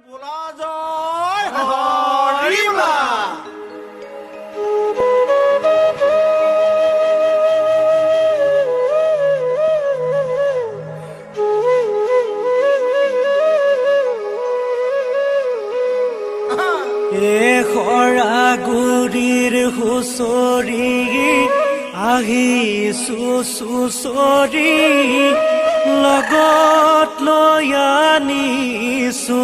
বোলা জয় হৰি বোলা। খৰা গুৰিৰ হুঁচৰি আহিছো চুচৰি লগত লৈ আনিছো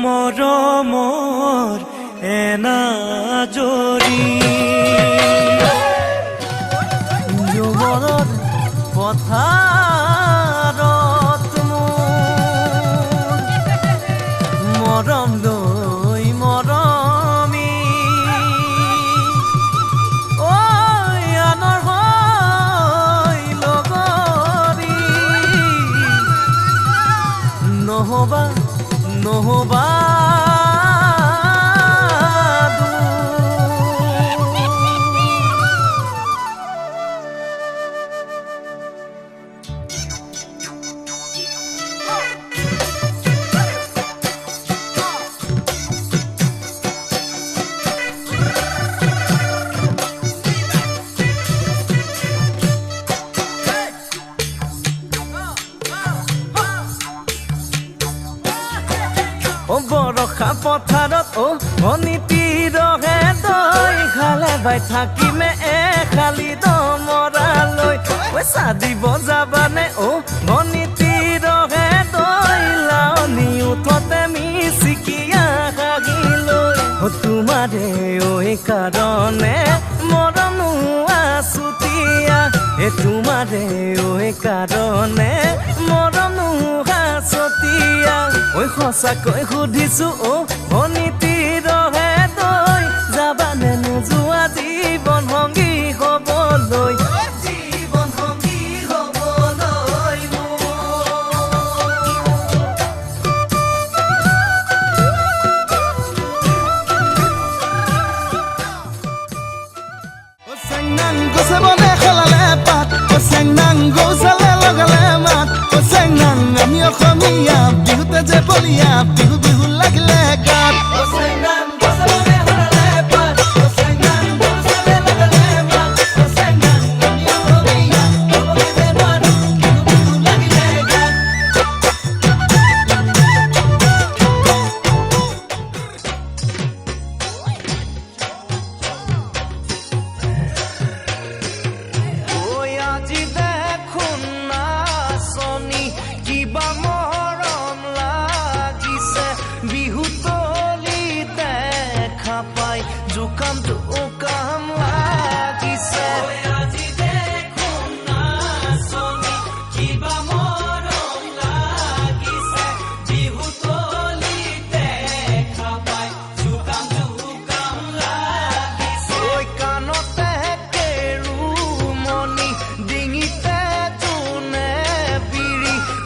মৰমৰ এনাজৰি যুৱনত পথাৰত মোৰ মৰম লৈ মৰমি ঐ আনৰ হৈ লগৰী নহবা নহবা বৰষা পথাৰত ভনীতিৰহে দৈ খালে বাই থাকিমে খালি দমৰালৈ পইচা দিব যাবানে ভনীতিৰহে দৈ লাৱনি উঠতে মিচিকিয়া হাগিলৈ তোমাৰে ঐ কাৰণে মৰমো আছুতীয়া তোমাৰে ঐ কাৰণে মৰমো আছতীয়া ঐ সঁচাকৈ সুধিছো ভনীতিৰহে দৈ যাবানে নোযোৱা জীৱন সংগী হ'বলৈ জীৱন সংগী হ'বলৈ চেংনাং গছে বনে খেলালে পাত চেংনাং গৌচালে লগালে মাত চেংনাং আমি অসমীয়া বিহুতে যে বলিয়া বিহু বিহু লাগিলে গাত কিবা মৰম লাগিছে বিহুতলি দেখা পাই জোকামটো কাম লাগিছে আজি দেখোন নাচনি কিবা মৰম লাগিছে বিহুতলি দেখা পাই জোকামটো কাম লাগিছে ঐ কাণতে কেৰুমণি ডিঙিতে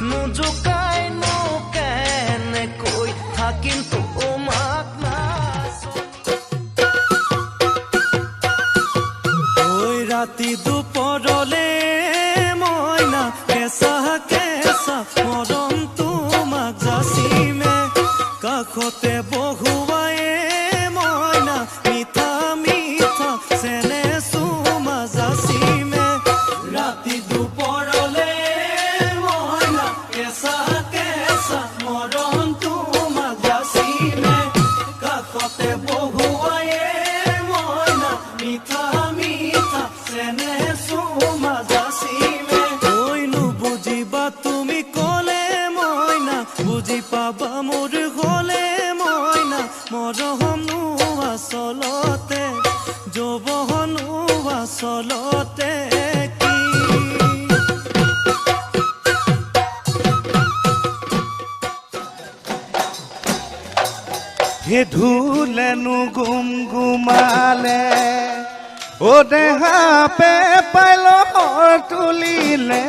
নোজোকাইনো কেনেকৈ থাকিম তোমাক ঐ ৰাতি দুপৰলে মইনা কেঁচা কেঁচা মৰম তোমাক যাচিমে কাষতে বহুৱাই মইনা মিঠা মিঠা চেনে চুমা যাচিমে ৰাতি দুপৰলে কেঁচা কেঁচা মৰম তোমাক যাচিমে কাষতে বহুৱাই মইনা মিঠা মিঠা চেনে চুমা যাচিমে ঐনো বুজিবা তুমি ক'লে মইনা বুজি পাবা মোৰ হ'লে মইনা মৰমনো আচলতে যৌৱনো আচলতে হে ধুলেনো গুম গুমালে দেহা পে পাইল তুলিলে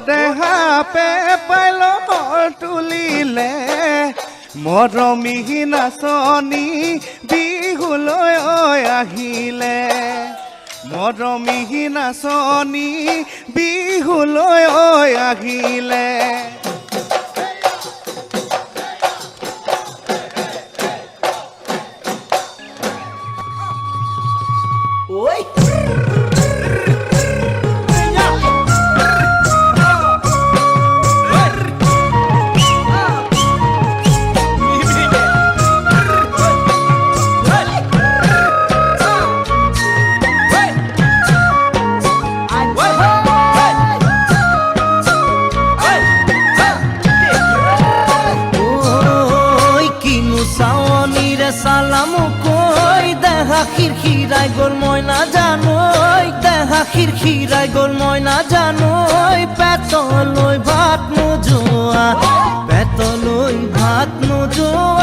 দেহা পে পাইল তুলিলে মৰমী নাচনী বিহুলৈ আহিলে মৰমী নাচনী বিহুলৈ আহিলে চালামু কই দেহা খিৰখিৰাই গ'ল মই নাজানৈ দেহা খিৰখিৰাই গ'ল মই নাজানৈ পেটলৈ ভাত নোযোৱা পেটলৈ ভাত নোযোৱা